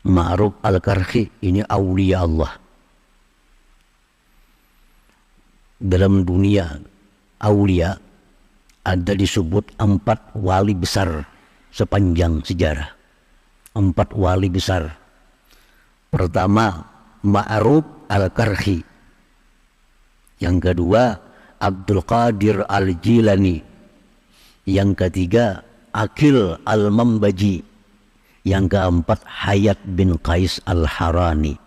Ma'ruf al-Karhi ini aulia Allah. Dalam dunia aulia ada disebut 4 wali besar sepanjang sejarah. 4 wali besar. Pertama Ma'ruf al-Karhi. Yang kedua Abdul Qadir al-Jilani. Yang ketiga Aqil al-Mambaji. Yang keempat Hayat bin Qais al-Harani.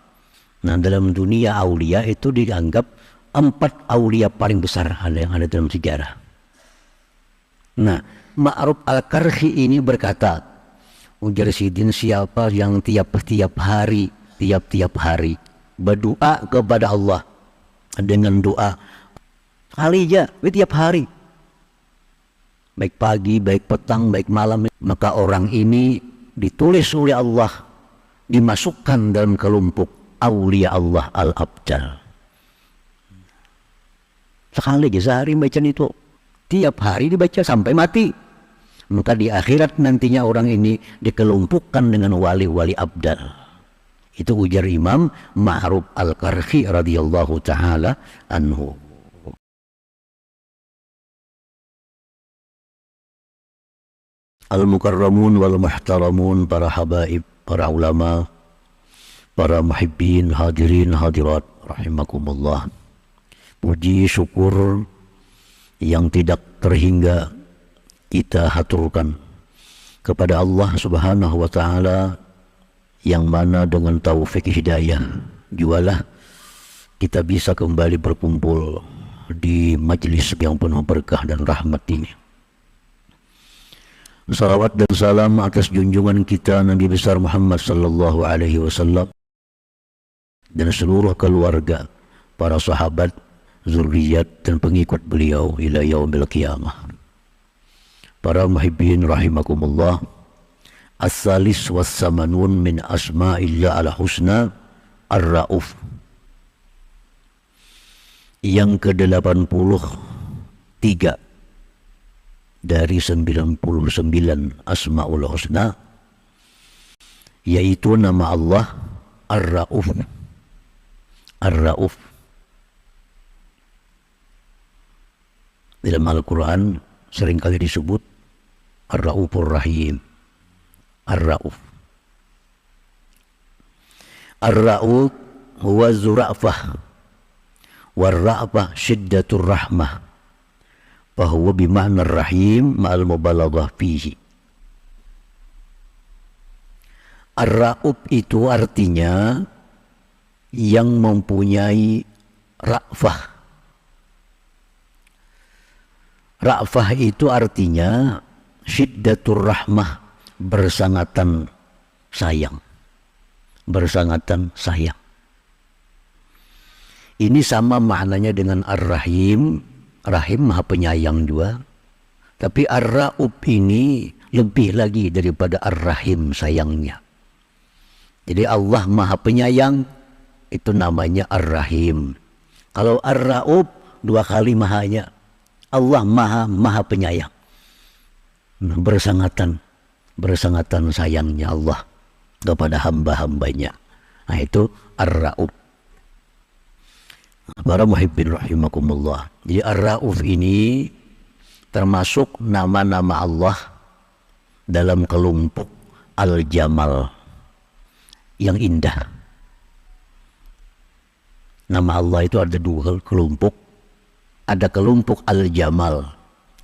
Nah, dalam dunia aulia itu dianggap 4 aulia paling besar yang ada dalam sejarah. Nah, Ma'ruf al-Karhi ini berkata, ujar Sidin, siapa yang tiap-tiap hari berdoa kepada Allah dengan doa kali aja, tiap hari, baik pagi, baik petang, baik malam, maka orang ini ditulis oleh Allah, dimasukkan dalam kelompok aulia Allah al-Abdal. Sekali aja sehari baca itu, tiap hari dibaca sampai mati, maka di akhirat nantinya orang ini dikelompokkan dengan wali-wali abdal. Itu ujar Imam Ma'ruf al-Karhi radhiyallahu taala anhu. Al-mukarramun wal muhtaramun, para habaib, para ulama, para muhibbin, hadirin hadirat rahimakumullah. Puji syukur yang tidak terhingga kita haturkan kepada Allah Subhanahu wa taala, yang mana dengan taufik hidayah jualah kita bisa kembali berkumpul di majlis yang penuh berkah dan rahmat ini. Salawat dan salam atas junjungan kita Nabi besar Muhammad sallallahu alaihi wasallam dan seluruh keluarga, para sahabat, zuriat dan pengikut beliau ila yaumil qiyamah. Para muhibbin rahimakumullah, as-salis was-samanun min asma'illah al-husna ar-ra'uf. Yang ke-83 dari 99 asma'ul husna, yaitu nama Allah ar-ra'uf. Ar-ra'uf dalam Al-Quran seringkali disebut Ar-Ra'ufur Rahim. Ar-Ra'uf. Ar-Ra'uf huwa zura'fah war-ra'fah syiddatur rahmah, fahuwa bima'na ar-rahim ma'al mubalaghah fihi. Ar-Ra'uf itu artinya yang mempunyai ra'fah. Ra'fah itu artinya syiddatur rahmah, bersangatan sayang. Bersangatan sayang. Ini sama maknanya dengan Ar-Rahim. Rahim maha penyayang juga. Tapi Ar-Ra'uf ini lebih lagi daripada Ar-Rahim sayangnya. Jadi Allah maha penyayang, itu namanya Ar-Rahim. Kalau Ar-Ra'uf 2 kali mahanya. Allah maha penyayang. Bersangatan sayangnya Allah kepada hamba-hambanya. Nah, itu Ar-Ra'uf. Para muhibbin rahimakumullah. Jadi Ar-Ra'uf ini termasuk nama-nama Allah dalam kelompok Al-Jamal, yang indah. Nama Allah itu ada 2 kelompok. Ada kelompok Al-Jamal,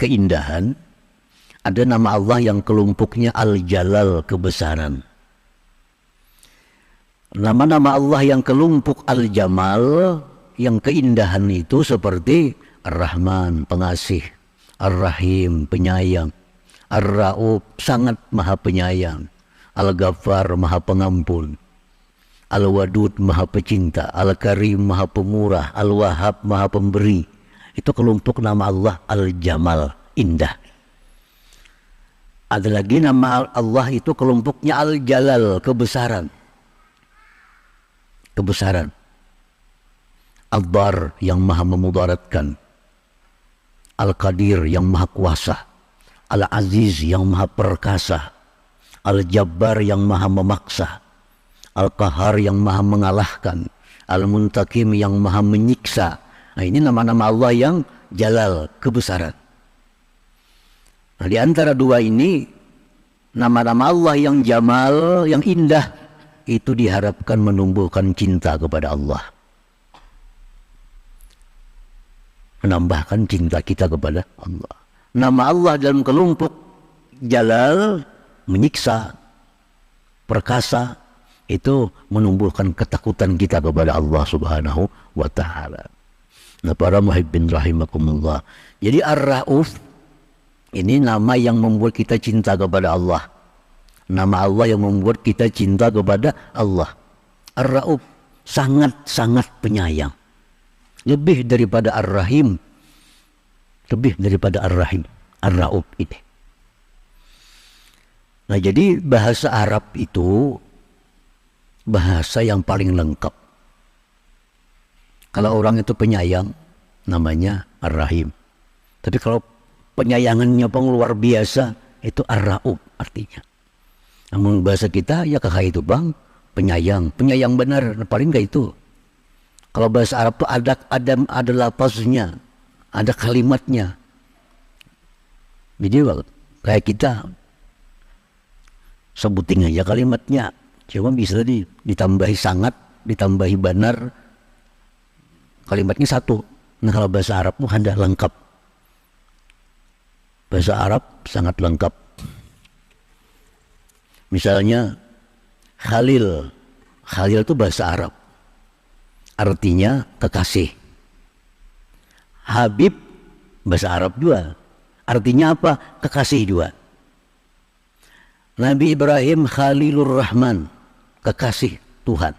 keindahan. Ada nama Allah yang kelompoknya Al-Jalal, kebesaran. Nama-nama Allah yang kelompok Al-Jamal, yang keindahan itu seperti Ar-Rahman, pengasih, Ar-Rahim, penyayang, Ar-Ra'uf, sangat maha penyayang, Al-Ghaffar, maha pengampun, Al-Wadud, maha pecinta, Al-Karim, maha pemurah, Al-Wahhab, maha pemberi. Itu kelompok nama Allah Al-Jamal, indah. Ada lagi nama Allah itu kelompoknya Al-Jalal, kebesaran. Kebesaran. Al-Dar, yang maha memudaratkan. Al-Qadir, yang maha kuasa. Al-Aziz, yang maha perkasa. Al-Jabbar, yang maha memaksa. Al-Qahar yang maha mengalahkan, Al-Muntakim yang maha menyiksa. Nah, ini nama-nama Allah yang jalal, kebesaran. Nah, di antara dua ini, nama-nama Allah yang jamal, yang indah, itu diharapkan menumbuhkan cinta kepada Allah, menambahkan cinta kita kepada Allah. Nama Allah dalam kelompok jalal, menyiksa, perkasa, itu menumbuhkan ketakutan kita kepada Allah Subhanahu wa ta'ala. Nah, para muhibbin rahimakumullah, jadi Ar-Rauf ini nama yang membuat kita cinta kepada Allah. Nama Allah yang membuat kita cinta kepada Allah. Ar-Rauf, sangat-sangat penyayang. Lebih daripada Ar-Rahim. Lebih daripada Ar-Rahim. Ar-Rauf ini. Nah, jadi bahasa Arab itu bahasa yang paling lengkap. Kalau orang itu penyayang, namanya Ar-Rahim. Tapi kalau penyayangannya luar biasa, itu Ar-Rauf artinya. Namun bahasa kita ya kakak itu bang, penyayang benar, paling kayak itu. Kalau bahasa Arab itu ada lafaznya, ada kalimatnya. Jadi kayak kita sebutin aja kalimatnya, cuma bisa ditambahi sangat, ditambahi benar, kalimatnya satu. Nah, kalau bahasa Arab itu ada lengkap. Bahasa Arab sangat lengkap. Misalnya Khalil. Khalil itu bahasa Arab. Artinya kekasih. Habib bahasa Arab juga. Artinya apa? Kekasih juga. Nabi Ibrahim Khalilur Rahman, kekasih Tuhan.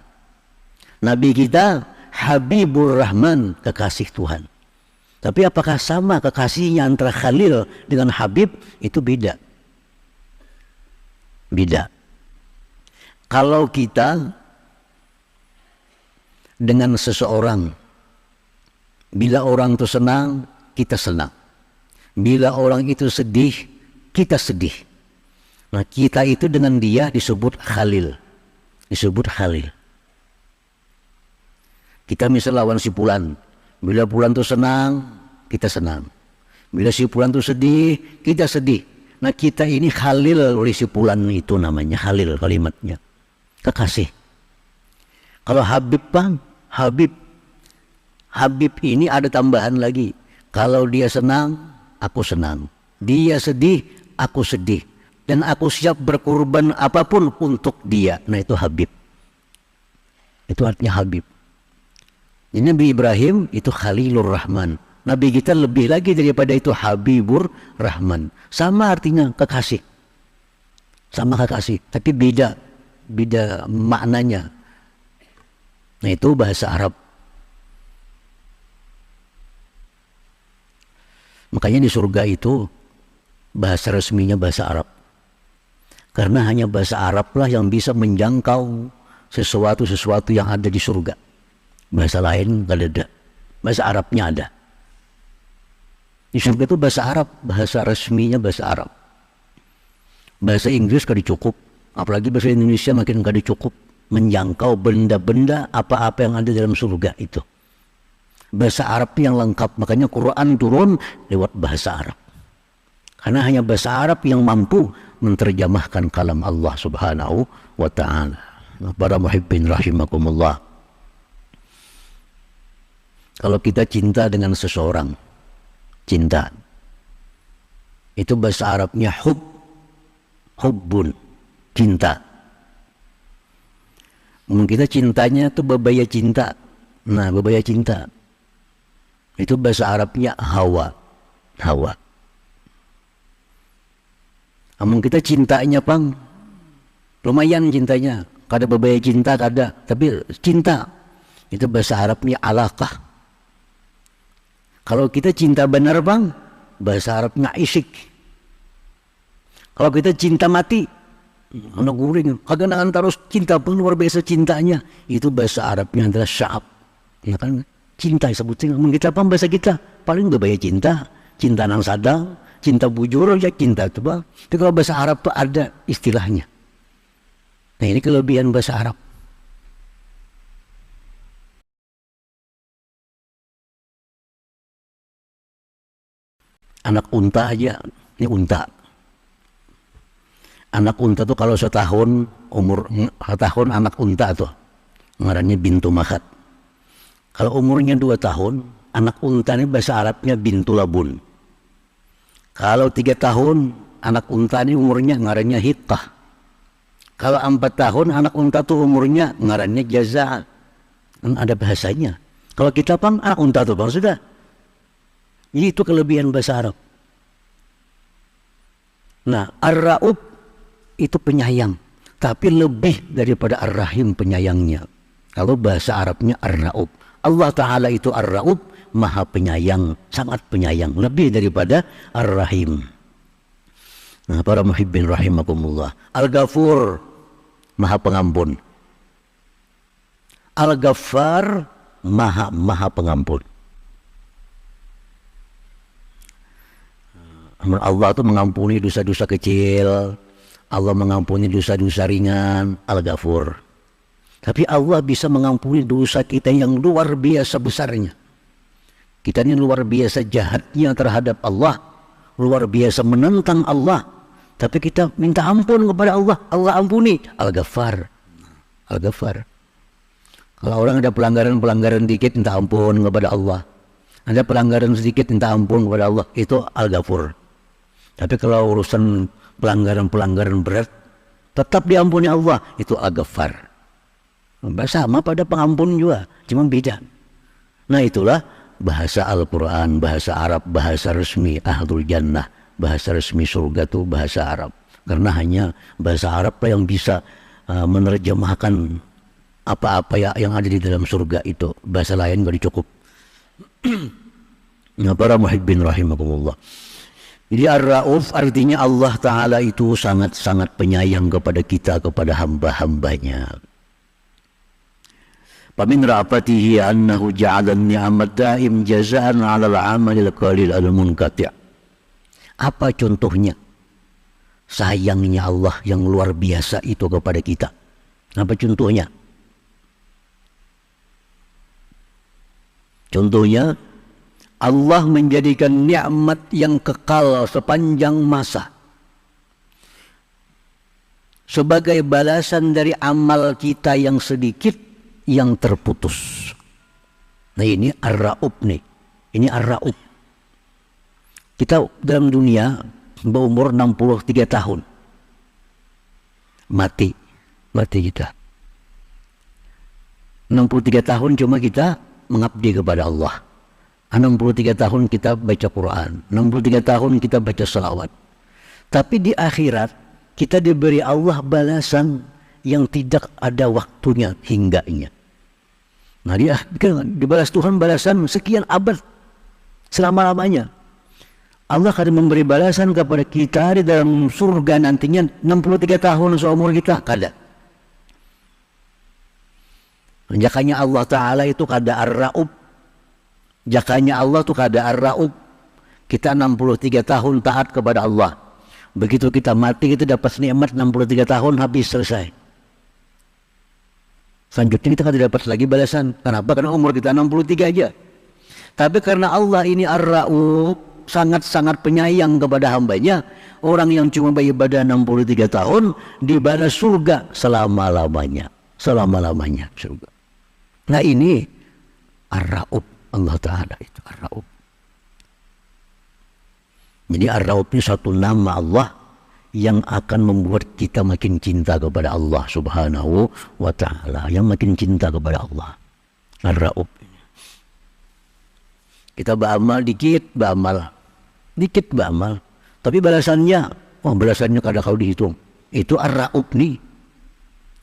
Nabi kita Habibur Rahman, kekasih Tuhan. Tapi apakah sama kekasihnya antara Khalil dengan Habib? Itu beda. Beda. Kalau kita dengan seseorang, bila orang itu senang, kita senang. Bila orang itu sedih, kita sedih. Nah, kita itu dengan dia disebut Khalil. Disebut Khalil. Kita misal lawan si Fulan. Bila Fulan itu senang, kita senang. Bila si Fulan itu sedih, kita sedih. Nah, kita ini Khalil oleh si Fulan, itu namanya Khalil kalimatnya. Kekasih. Kalau Habib bang, Habib. Habib ini ada tambahan lagi. Kalau dia senang, aku senang. Dia sedih, aku sedih. Dan aku siap berkorban apapun untuk dia. Nah, itu Habib. Itu artinya Habib. Jadi Nabi Ibrahim itu Khalilur Rahman. Nabi kita lebih lagi daripada itu, Habibur Rahman. Sama artinya kekasih. Sama kekasih. Tapi beda maknanya. Nah, itu bahasa Arab. Makanya di surga itu bahasa resminya bahasa Arab. Karena hanya bahasa Arab lah yang bisa menjangkau sesuatu yang ada di surga. Bahasa lain gak ada. Bahasa Arabnya ada. Di surga itu bahasa Arab, bahasa resminya bahasa Arab. Bahasa Inggris gak cukup, apalagi bahasa Indonesia makin gak cukup menjangkau benda-benda apa-apa yang ada dalam surga itu. Bahasa Arab yang lengkap, makanya Quran turun lewat bahasa Arab. Karena hanya bahasa Arab yang mampu menerjemahkan kalam Allah Subhanahu wa ta'ala. Para muhibbin rahimakumullah. Kalau kita cinta dengan seseorang, cinta, itu bahasa Arabnya hubbun, cinta. Kita cintanya itu bebaya cinta. Nah, bebaya cinta itu bahasa Arabnya hawa. Namun kita cintanya bang, lumayan cintanya. Kada bebaya cinta kada, tapi cinta itu bahasa Arabnya alaqah. Kalau kita cinta benar bang, bahasa Arabnya isyik. Kalau kita cinta mati, anak guring, kagak terus cinta pun luar biasa cintanya. Itu bahasa Arabnya adalah sya'ab. Ya kan, cinta sebutnya. Kita apa bahasa kita? Paling berbahaya cinta, cinta nang sadang, cinta bujur ya cinta itu bang. Tapi kalau bahasa Arab tuh ada istilahnya. Nah, ini kelebihan bahasa Arab. Anak unta aja, ini unta. Anak unta tuh kalau setahun, umur setahun anak unta tuh, ngarannya bintu mahat. Kalau umurnya 2 tahun, anak unta ini bahasa Arabnya bintu labun. Kalau 3 tahun, anak unta ini umurnya ngarannya hittah. Kalau 4 tahun, anak unta tuh umurnya ngarannya jaza. Kan ada bahasanya. Kalau kita pang anak unta tuh bang sudah. Itu kelebihan bahasa Arab. Nah, Ar-Ra'ub itu penyayang, tapi lebih daripada Ar-Rahim penyayangnya. Kalau bahasa Arabnya Ar-Ra'ub. Allah Ta'ala itu Ar-Ra'ub, maha penyayang, sangat penyayang, lebih daripada Ar-Rahim. Nah, para muhibbin rahimakumullah. Al-Ghafur, maha pengampun. Al-Ghaffar, maha pengampun. Allah itu mengampuni dosa-dosa kecil, Allah mengampuni dosa-dosa ringan, Al-Ghafur. Tapi Allah bisa mengampuni dosa kita yang luar biasa besarnya. Kita ini luar biasa jahatnya terhadap Allah, luar biasa menentang Allah. Tapi kita minta ampun kepada Allah, Allah ampuni, Al-Ghaffar. Al-Ghaffar. Kalau orang ada pelanggaran dikit minta ampun kepada Allah. Ada pelanggaran sedikit minta ampun kepada Allah, itu Al-Ghafur. Tapi kalau urusan pelanggaran berat tetap diampuni Allah, itu Al-Ghaffar. Sama pada pengampun juga, cuma beda. Nah, itulah bahasa Al-Quran, bahasa Arab, bahasa resmi Ahlul Jannah, bahasa resmi surga itu bahasa Arab. Karena hanya bahasa Arab yang bisa menerjemahkan apa-apa yang ada di dalam surga itu. Bahasa lain gak cukup. Nah, para muhibbin rahimakumullah. Jadi Ar-Ra'uf artinya Allah Ta'ala itu sangat-sangat penyayang kepada kita, kepada hamba-hambanya. Famin ra'fatihi annahu ja'ala ni'amat da'im jazaan 'ala al-'amalil qalil al-munqati'. Apa contohnya? Sayangnya Allah yang luar biasa itu kepada kita. Apa contohnya? Contohnya, Allah menjadikan nikmat yang kekal sepanjang masa sebagai balasan dari amal kita yang sedikit yang terputus. Nah, ini Ar-Ra'ub nih. Ini Ar-Ra'ub. Kita dalam dunia berumur 63 tahun. Mati kita. 63 tahun cuma kita mengabdi kepada Allah. 63 tahun kita baca Quran, 63 tahun kita baca salawat. Tapi di akhirat kita diberi Allah balasan yang tidak ada waktunya hingganya. Nah, dia dibalas Tuhan balasan sekian abad selama-lamanya. Allah akan memberi balasan kepada kita di dalam surga nantinya 63 tahun seumur kita kada. Jakanya Allah Ta'ala itu kada Ar-Ra'ub. Jakanya Allah itu kada Ar-Ra'ub. Kita 63 tahun taat kepada Allah. Begitu kita mati kita dapat nikmat 63 tahun habis selesai. Selanjutnya kita kada dapat lagi balasan. Kenapa? Karena umur kita 63 aja. Tapi karena Allah ini Ar-Ra'ub, sangat-sangat penyayang kepada hambanya, orang yang cuma beribadah 63 tahun dibalas surga selama-lamanya. Selama-lamanya surga. Nah, ini Ar-Ra'ub. Allah Ta'ala itu Ar-Ra'ub. Jadi Ar-Ra'ub ini satu nama Allah yang akan membuat kita makin cinta kepada Allah Subhanahu wa Ta'ala, yang makin cinta kepada Allah. Ar-Ra'ub. Kita beramal dikit, beramal, tapi balasannya, balasannya kada kau dihitung. Itu Ar-Ra'ub nih.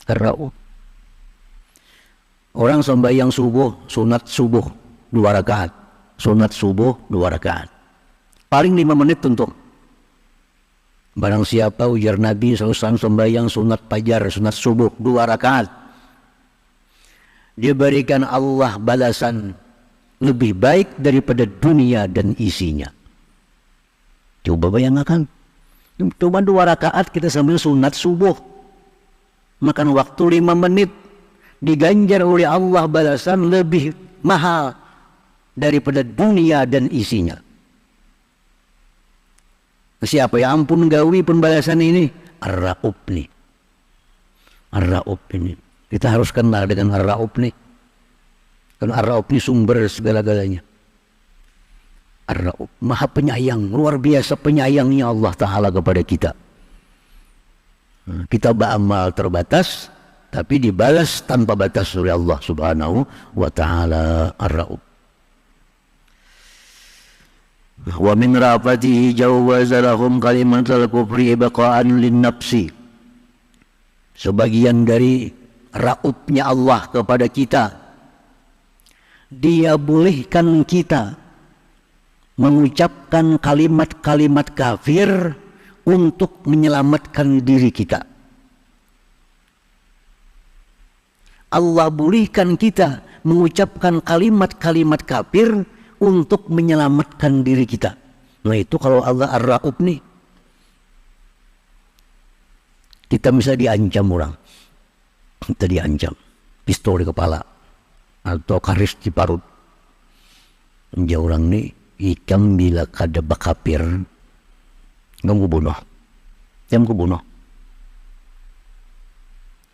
Ar-Ra'ub. Orang sembahyang subuh, sunat subuh 2 rakaat, sunat subuh 2 rakaat, paling 5 menit tuntuk. Barang siapa ujar Nabi SAW sembahyang sunat fajar, sunat subuh 2 rakaat, dia berikan Allah balasan lebih baik daripada dunia dan isinya. Coba bayangkan, cuma 2 rakaat kita sambil sunat subuh, makan waktu 5 menit, diganjar oleh Allah balasan lebih mahal daripada dunia dan isinya. Siapa ya ampun gawi pembalasan ini? Ar-Ra'ub nih. Ar-Ra'ub ini. Kita harus kenal dengan Ar-Ra'ub nih. Karena Ar-Ra'ub ini sumber segala-galanya. Ar-Ra'ub, maha penyayang, luar biasa penyayangnya Allah Ta'ala kepada kita. Kita beramal terbatas, tapi dibalas tanpa batas oleh Allah Subhanahu wa Ta'ala. Ar-Ra'ub. Wa min rafatihi jawwaza lahum kalimatal kufri ibqa'an lin-nafsi. Sebagian dari raubnya Allah kepada kita, Dia bolehkan kita mengucapkan kalimat-kalimat kafir untuk menyelamatkan diri kita. Allah bolehkan kita mengucapkan kalimat-kalimat kafir untuk menyelamatkan diri kita. Nah itu kalau Allah Ar-Ra'ub nih. Kita bisa diancam orang. Kita diancam. Pistol di kepala. Atau karis di parut. Dia orang nih. Ikam bila kada bakapir. Kamu bunuh. Kamu bunuh.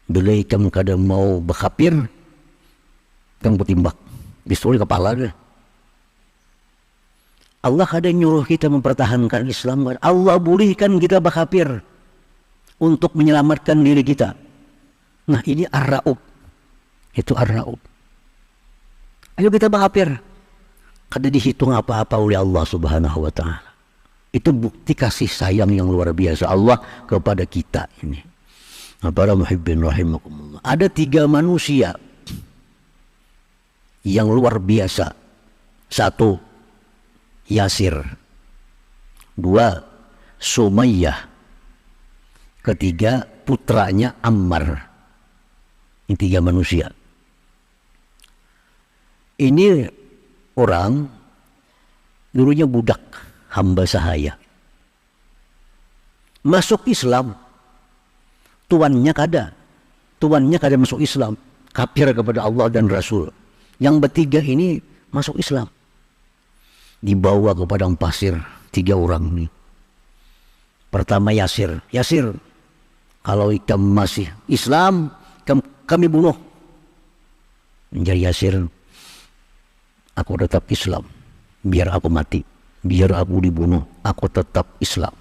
Bila ikam kada mau bakapir. Kamu timbak. Pistol di kepala dia. Allah ada nyuruh kita mempertahankan Islam. Allah bolehkan kita berkafir untuk menyelamatkan diri kita. Nah ini Ar-Ra'ub. Itu Ar-Ra'ub. Ayo kita berkafir. Kada dihitung apa-apa oleh Allah Subhanahu wa Ta'ala. Itu bukti kasih sayang yang luar biasa Allah kepada kita ini. Para muhibbin rahimakumullah. Ada 3 manusia yang luar biasa. 1, Yasir. 2, Sumayyah. 3, putranya Ammar. Ini 3 manusia. Ini orang dulunya budak, hamba sahaya. Masuk Islam. Tuannya kada masuk Islam. Kafir kepada Allah dan Rasul. Yang bertiga ini masuk Islam. Dibawa ke padang pasir 3 orang ini. Pertama Yasir. Yasir, kalau kamu masih Islam, kami bunuh. Menjadi Yasir, aku tetap Islam. Biar aku mati, biar aku dibunuh, aku tetap Islam.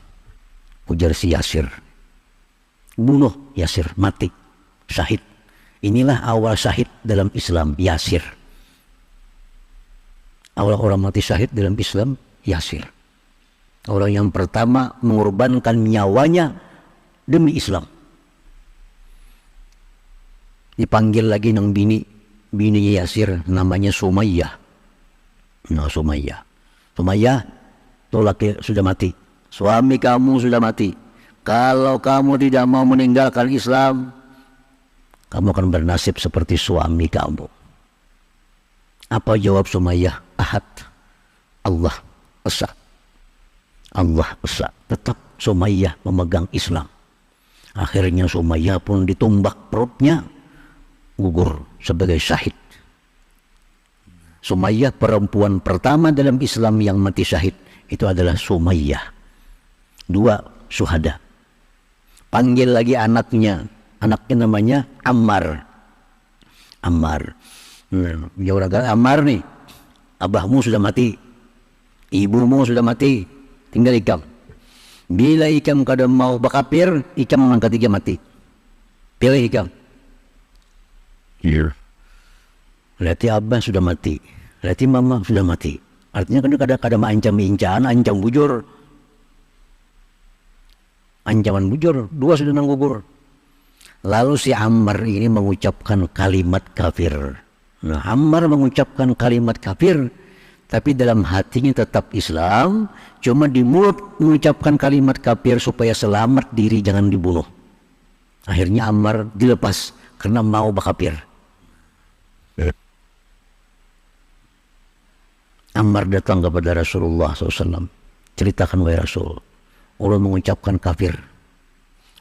Ujar si Yasir. Bunuh Yasir, mati, syahid. Inilah awal syahid dalam Islam, Yasir. Awal orang mati syahid dalam Islam, Yasir. Orang yang pertama mengorbankan nyawanya demi Islam. Dipanggil lagi nang bininya Yasir, namanya Sumayyah. Nah Sumayyah. Sumayyah, tuh laki sudah mati. Suami kamu sudah mati. Kalau kamu tidak mau meninggalkan Islam, kamu akan bernasib seperti suami kamu. Apa jawab Sumayyah? Ahad. Allah Esa. Allah Esa. Tetap Sumayyah memegang Islam. Akhirnya Sumayyah pun ditumbak perutnya, gugur sebagai syahid. Sumayyah perempuan pertama dalam Islam yang mati syahid. Itu adalah Sumayyah. 2 syuhada. Panggil lagi anaknya. Anaknya namanya Ammar. Ammar. Ya orang Ammar nih. Abahmu sudah mati. Ibumu sudah mati. Tinggal ikam. Bila ikam kada mau berkafir, ikam mengangkat 3 mati. Pilih ikam. Here. Berarti abah sudah mati. Berarti mama sudah mati. Artinya kada ancam incan, ancam bujur. Ancaman bujur. 2 sudah nang gugur. Lalu si Ammar ini mengucapkan kalimat kafir. Nah, Ammar mengucapkan kalimat kafir, tapi dalam hatinya tetap Islam. Cuma di mulut mengucapkan kalimat kafir supaya selamat diri jangan dibunuh. Akhirnya Ammar dilepas karena mau berkafir. Ammar datang kepada Rasulullah SAW. Ceritakan wahai Rasul, Allah mengucapkan kafir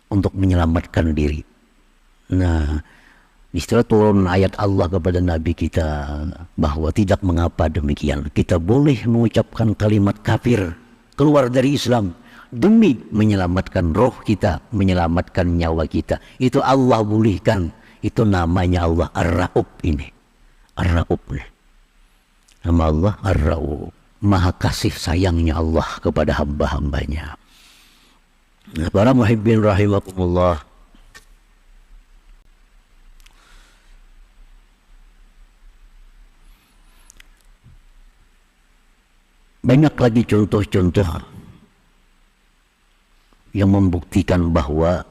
untuk menyelamatkan diri. Nah, istilah turun ayat Allah kepada Nabi kita bahwa tidak mengapa demikian. Kita boleh mengucapkan kalimat kafir keluar dari Islam demi menyelamatkan roh kita, menyelamatkan nyawa kita. Itu Allah pulihkan. Itu namanya Allah Ar-Ra'ub ini. Ar-Ra'ub nih. Nama Allah Ar-Ra'ub. Maha kasih sayangnya Allah kepada hamba-hambanya. Nah, para muhibbin rahimakumullah. Banyak lagi contoh-contoh yang membuktikan bahwa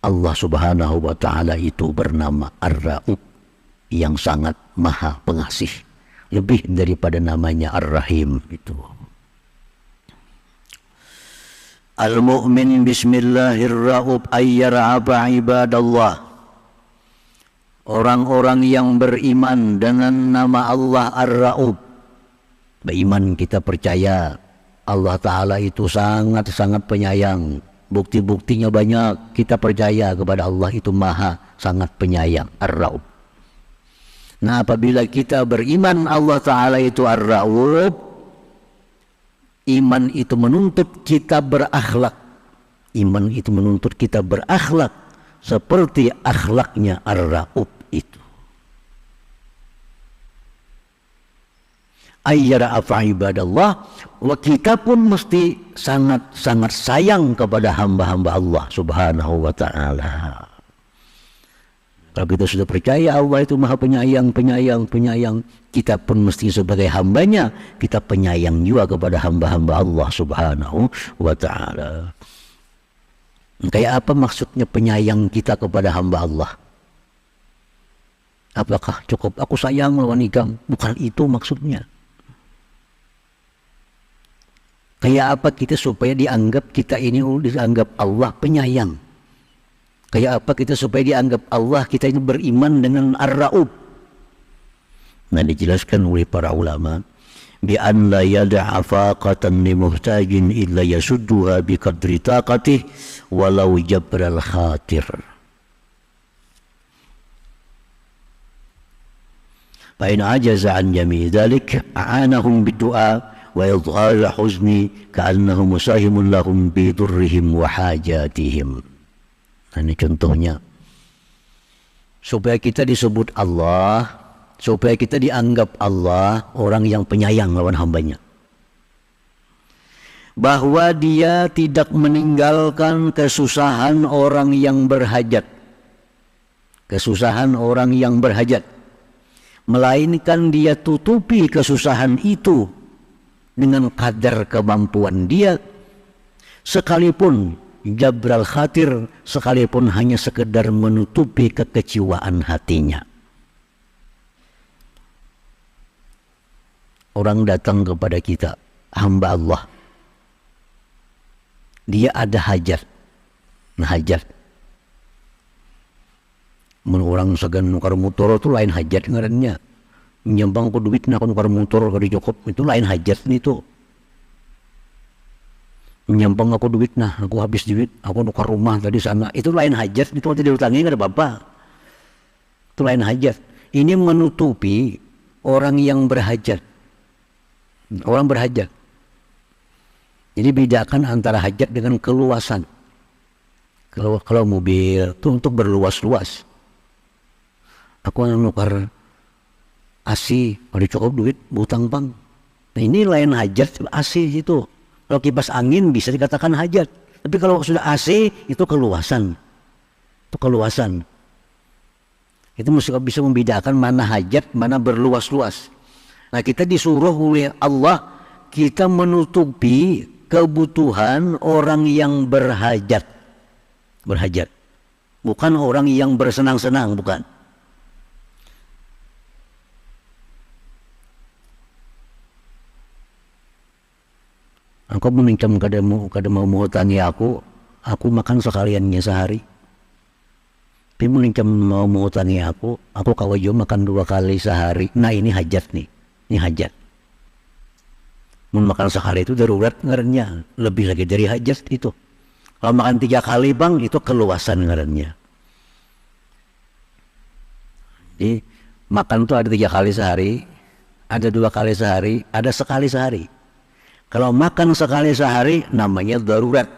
Allah Subhanahu wa Ta'ala itu bernama Ar-Ra'ub, yang sangat maha pengasih, lebih daripada namanya Ar-Rahim itu. Al-mu'min bismillahirra'ub ayyar'aba ibadallah. Orang-orang yang beriman dengan nama Allah Ar-Ra'ub. Beriman, kita percaya Allah Ta'ala itu sangat-sangat penyayang. Bukti-buktinya banyak. Kita percaya kepada Allah itu maha sangat penyayang, Ar-Ra'ub. Nah, apabila kita beriman Allah Ta'ala itu Ar-Ra'ub, iman itu menuntut kita berakhlak. Iman itu menuntut kita berakhlak seperti akhlaknya Ar-Ra'ub itu. Ayyara'afa ibadallah. Wa kita pun mesti sangat-sangat sayang kepada hamba-hamba Allah Subhanahu wa Ta'ala. Kalau kita sudah percaya Allah itu maha penyayang, kita pun mesti sebagai hambanya, kita penyayang juga kepada hamba-hamba Allah Subhanahu wa Ta'ala. Kayak apa maksudnya penyayang kita kepada hamba Allah? Apakah cukup aku sayang lawan ikam? Bukan itu maksudnya. Kayak apa kita supaya dianggap kita ini dianggap Allah penyayang? Kayak apa kita supaya dianggap Allah kita ini beriman dengan Ar-Ra'ub? Nah, dijelaskan oleh para ulama, bi an la yada'a faqatan li muhtajin illa yasudduha bi qadri taqatih walau jabral khatir. Fa in ajaza an jami' dzalik a'anahum bid-du'a wa idhar huzni ka'annahu musahimun lahum bi durrihim wa hajatihim. Nah, ini contohnya. Supaya kita disebut Allah, supaya kita dianggap Allah orang yang penyayang lawan hambanya. Bahwa dia tidak meninggalkan kesusahan orang yang berhajat. Kesusahan orang yang berhajat. Melainkan dia tutupi kesusahan itu dengan kadar kemampuan dia, sekalipun jabral khatir, sekalipun hanya sekedar menutupi kekecewaan hatinya. Orang datang kepada kita, hamba Allah, dia ada hajat. Nah, hajat mun orang segan nukar motor itu lain hajat ngarannya. Menyambang ku duit nak nukar motor kali cukup itu lain hajat itu. Menyambang aku duit nah aku habis duit aku nukar rumah tadi sana itu lain hajat, itu tidak diutangi nggak ada apa-apa. Itu lain hajat. Ini menutupi orang yang berhajat. Orang berhajat. Jadi bedakan antara hajat dengan keluasan. Kalau mobil itu untuk berluas-luas. Aku nukar AC, kalau cukup duit, butang bang. Nah, ini lain hajat AC itu. Kalau kipas angin bisa dikatakan hajat. Tapi kalau sudah AC itu keluasan. Itu keluasan. Itu mesti bisa membedakan mana hajat, mana berluas-luas. Nah, kita disuruh oleh Allah, kita menutupi kebutuhan orang yang berhajat. Berhajat. Bukan orang yang bersenang-senang, bukan. Engkau meminjam kada mau mengutangi aku makan sekaliannya sehari. Tapi meminjam mau mengutangi aku kawajo makan 2 kali sehari. Nah, ini hajat nih, ini hajat. Makan sehari itu darurat ngarannya, lebih lagi dari hajat itu. Kalau makan 3 kali bang, itu keluasan ngarannya. Jadi makan tuh ada 3 kali sehari, ada 2 kali sehari, ada sekali sehari. Kalau makan sekali sehari namanya darurat.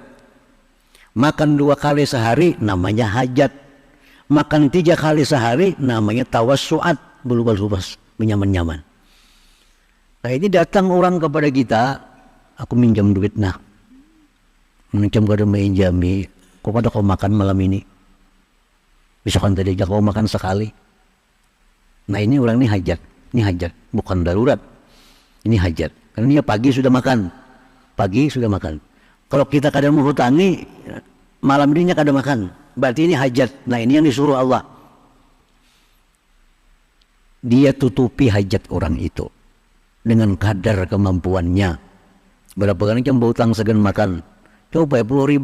Makan 2 kali sehari namanya hajat. Makan 3 kali sehari namanya tawassuat, berlubas-lubas, menyaman-nyaman. Nah ini datang orang kepada kita, aku minjam duit nah. Minjam kada minjami, kok pada kau makan malam ini? Misalkan tadi aja kau makan sekali. Nah ini orang ini hajat, bukan darurat. Ini hajat, karena dia pagi sudah makan. Kalau kita kadang menghutangi, malam ini kada makan, berarti ini hajat. Nah ini yang disuruh Allah. Dia tutupi hajat orang itu dengan kadar kemampuannya. Berapa kali jam berhutang segan makan? Coba 10.000,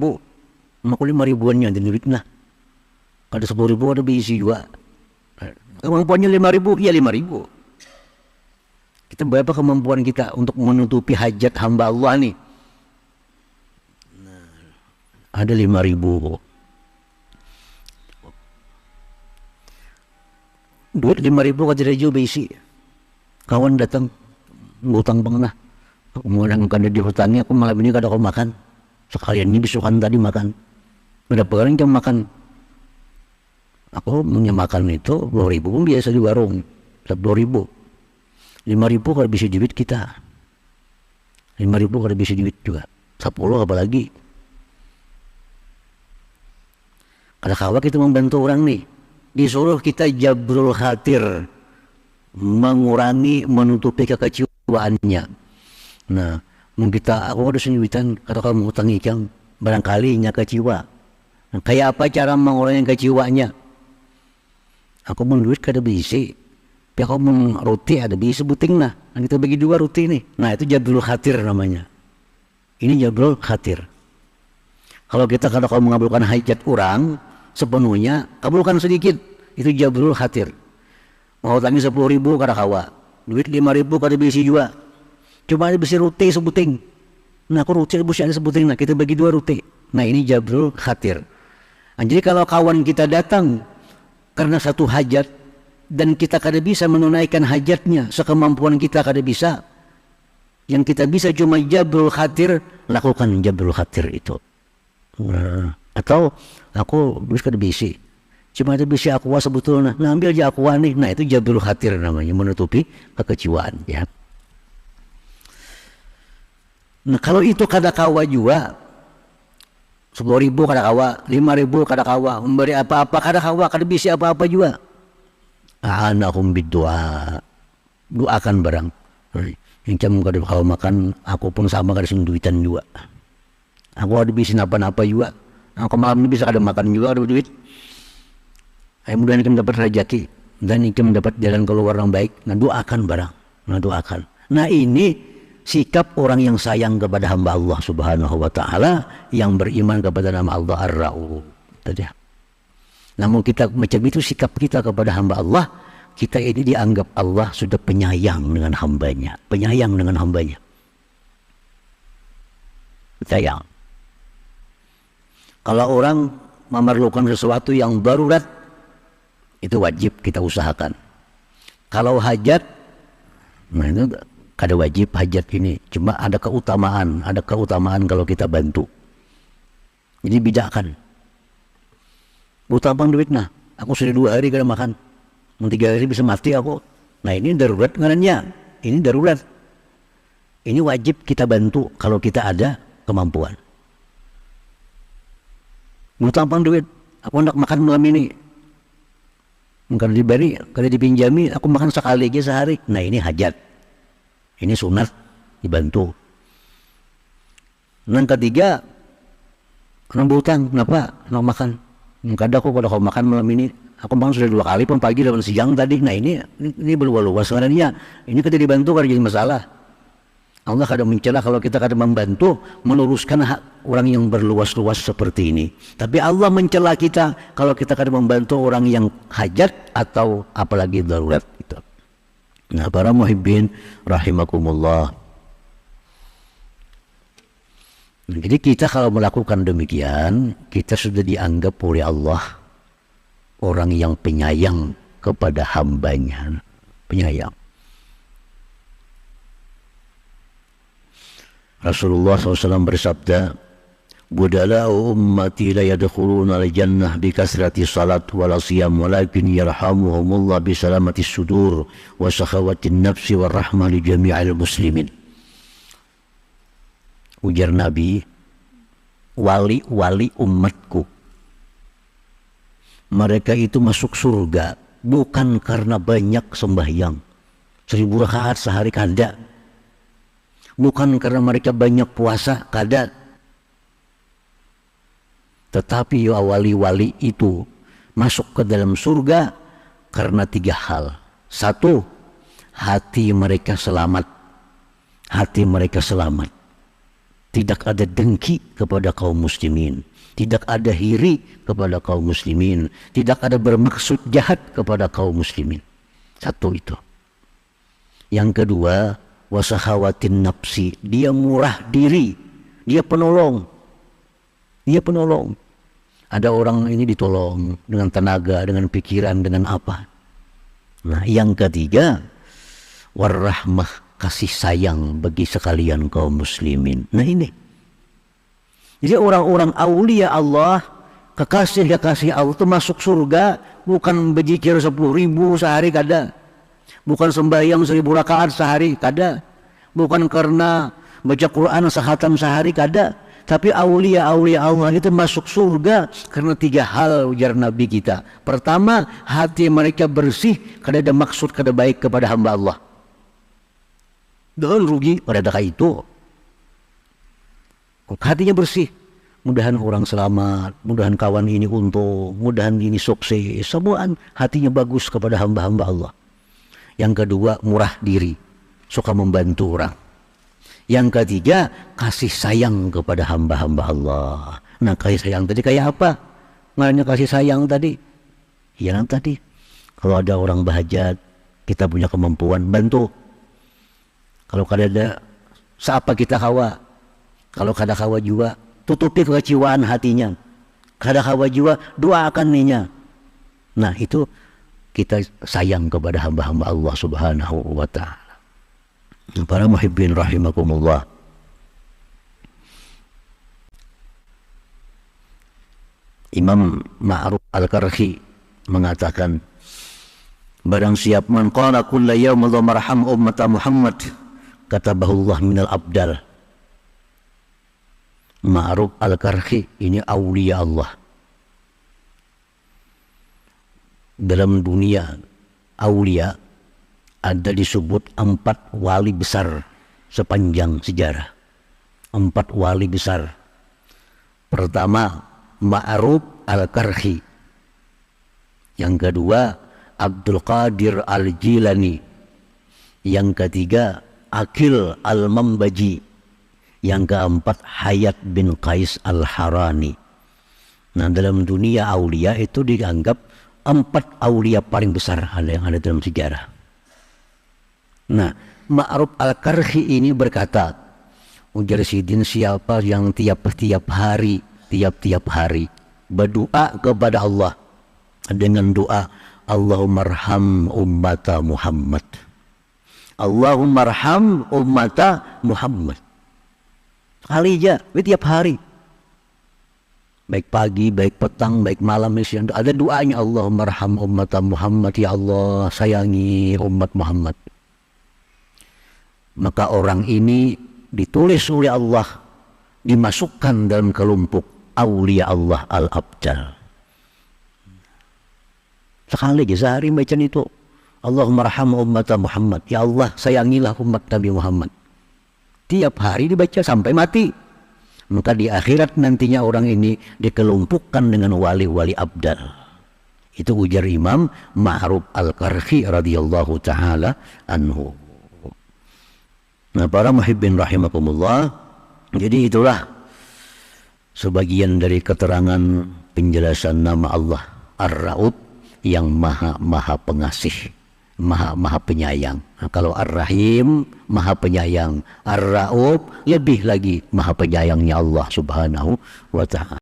aku 5.000-annya ada duit nah. Ada 10.000 ada diisi juga. Kemampuannya 5.000, iya 5.000. Kita berapa kemampuan kita untuk menutupi hajat hamba Allah nih? Nah, ada 5.000. Duit 5.000 kada jauh diisi. Kawan datang ngutang pernah. Kemudian kada dihutangi, aku malam ini kada kau makan. Sekalian ini disukan tadi makan. Berapa kali jam makan? Aku punya makan itu 10.000 pun biasa di warung. 10.000. 5.000 kalau bisa duit kita. 5.000 kalau bisa duit juga. 10 apalagi. Kalau kawan kita membantu orang nih, disuruh kita jabrul khatir, mengurangi, menutupi kekecewaannya. Nah, kita aku harus nyuitan atau kamu hutang ikan barangkali nya kecewa. Nah, kayak apa cara mengurangi kecewanya? Aku mau duit kada bisi, tapi aku mau roti ada bisi buting nah. Nah kita bagi 2 roti nih. Nah itu jabrul khatir namanya. Ini jabrul khatir. Kalau kita kalau kau mengabulkan hajat orang sepenuhnya, kabulkan sedikit. Itu jabrul khatir. Mau utangi 10.000 kada kawa, duit 5.000 kada bisi juga. Cuma ada bisi roti sebuting. Nah aku roti bisi ada sebuting. Nah kita bagi 2 roti. Nah ini jabrul khatir. Nah, jadi kalau kawan kita datang karena satu hajat dan kita kada bisa menunaikan hajatnya, sekemampuan kita kada bisa, yang kita bisa cuma jabrul khatir, lakukan jabrul khatir itu. Nah, atau aku bisa kada bisi, cuma ada bisi aqua sebetulnya, nah ambil aja aqua nih. Nah itu jabrul khatir namanya, menutupi kekecewaan ya. Nah kalau itu kada kawa juga, 10.000 kada kawa, 5.000 kada kawa, memberi apa-apa kada kawa, kada bisa apa-apa juga. Anakum bidua, doakan barang. Yang cam kada kawa makan, aku pun sama kada sing duitan juga. Aku ada bisa napa-napa juga. Aku malam ini bisa kada makan juga, ada duit. Mudah-mudahan ikam dapat rezeki dan ikam dapat jalan keluar yang baik. Nah doakan barang, nah doakan. Nah ini sikap orang yang sayang kepada hamba Allah subhanahu wa ta'ala, yang beriman kepada nama Allah Ar-Ra'uf. Namun kita macam itu sikap kita kepada hamba Allah, kita ini dianggap Allah sudah penyayang dengan hambanya. Penyayang dengan hambanya. Sayang. Kalau orang memerlukan sesuatu yang darurat, itu wajib kita usahakan. Kalau hajat, nah itu kada wajib hajat ini, cuma ada keutamaan kalau kita bantu. Jadi bedakan. Utama duit nah, aku sudah 2 hari kada makan, 3 hari bisa mati aku. Nah ini darurat ngarannya, ini darurat. Ini wajib kita bantu kalau kita ada kemampuan. Utama duit, aku hendak makan malam ini, kada diberi, kada dipinjami, aku makan sekali aja sehari. Nah ini hajat. Ini sunat dibantu. Yang ketiga, orang berhutang, kenapa? Nak makan. Kadang aku kalau kau makan malam ini, aku makan sudah 2 kali pun pagi dan siang tadi. Nah ini berluas-luas sebenarnya. Ini kada dibantu kada jadi masalah. Allah kada mencela kalau kita kada membantu meluruskan hak orang yang berluas-luas seperti ini. Tapi Allah mencela kita kalau kita kada membantu orang yang hajat atau apalagi darurat gitu. Nah para muhibbin rahimakumullah. Jadi kita kalau melakukan demikian, kita sudah dianggap oleh Allah orang yang penyayang kepada hambanya. Penyayang. Rasulullah SAW bersabda, budala'u ummati la yadkhuluna al-jannah bi kasrati salat wala siyam walakin yarhamuhumullah bi salamati sudur wa sakhawatin nafsi wa rahmah li jami'il muslimin. Ujar Nabi, wali-wali umatku, mereka itu masuk surga bukan karena banyak sembahyang 1000 rakaat sehari, kada. Bukan karena mereka banyak puasa, kada. Tetapi ya wali-wali itu masuk ke dalam surga karena 3 hal. 1, hati mereka selamat. Hati mereka selamat. Tidak ada dengki kepada kaum muslimin. Tidak ada iri kepada kaum muslimin. Tidak ada bermaksud jahat kepada kaum muslimin. 1 itu. Yang kedua, wasakhawatin nafsi. Dia murah diri. Dia penolong. Dia penolong. Ada orang ini ditolong dengan tenaga, dengan pikiran, dengan apa. Nah, yang ketiga, warahmah, kasih sayang bagi sekalian kaum muslimin. Nah ini. Jadi orang-orang aulia Allah, kekasih-kekasih Allah itu masuk surga bukan berzikir 10.000 sehari, kada. Bukan sembahyang 1000 rakaat sehari, kada. Bukan karena baca Quran sehatam sehari, kada. Tapi aulia-aulia Allah itu masuk surga karena 3 hal, ujar Nabi kita. Pertama, hati mereka bersih, kada ada maksud kada baik kepada hamba Allah. Dan rugi pada daka itu. Hatinya bersih. Mudahan orang selamat, mudahan kawan ini untung, mudahan ini sukses. Semuaan hatinya bagus kepada hamba-hamba Allah. Yang kedua, murah diri, suka membantu orang. Yang ketiga, kasih sayang kepada hamba-hamba Allah. Nah, kasih sayang tadi kayak apa? Ngaranya kasih sayang tadi. Yang tadi, kalau ada orang bahajat, kita punya kemampuan, bantu. Kalau kada ada, seapa kita kawa. Kalau kada kawa juga, tutupi kekecewaan hatinya. Kada kawa juga, doakan ninya. Nah itu kita sayang kepada hamba-hamba Allah subhanahu wa ta'ala. Para muhibbin rahimakumullah. Imam Ma'ruf Al-Karhi mengatakan, barang siap man qala kulla yawm Allahumma arham ummata Muhammad katabahullah minal abdal. Ma'ruf Al-Karhi ini aulia Allah. Dalam dunia aulia ada disebut 4 wali besar sepanjang sejarah. 4 wali besar. Pertama, Ma'ruf Al-Karhi. Yang kedua, Abdul Qadir Al-Jilani. Yang ketiga, Akil Al-Mambaji. Yang keempat, Hayat bin Qais Al-Harani. Nah, dalam dunia aulia itu dianggap 4 aulia paling besar yang ada dalam sejarah. Nah, Ma'ruf Al-Karhi ini berkata, ujar Sidin, siapa yang tiap-tiap hari berdoa kepada Allah dengan doa Allahumma arham ummata Muhammad, Allahumma arham ummata Muhammad, sekali aja, tiap hari, baik pagi, baik petang, baik malam, siang, ada doanya Allahumma arham ummata Muhammad, ya Allah sayangi umat Muhammad. Maka orang ini ditulis oleh Allah, dimasukkan dalam kelompok aulia Allah al-abdal. Sekali aja sehari baca itu, Allahumma arham ummata Muhammad, ya Allah sayangilah umat Nabi Muhammad. Tiap hari dibaca sampai mati. Maka di akhirat nantinya orang ini dikelompokkan dengan wali-wali abdal. Itu ujar Imam Ma'ruf Al-Karhi radhiyallahu ta'ala anhu. Nah, para muhibbin rahimakumullah, jadi itulah sebagian dari keterangan penjelasan nama Allah Ar-Ra'ub yang maha pengasih, maha penyayang. Nah, kalau Ar-Rahim maha penyayang, Ar-Ra'ub lebih lagi maha penyayangnya Allah subhanahu wa ta'ala.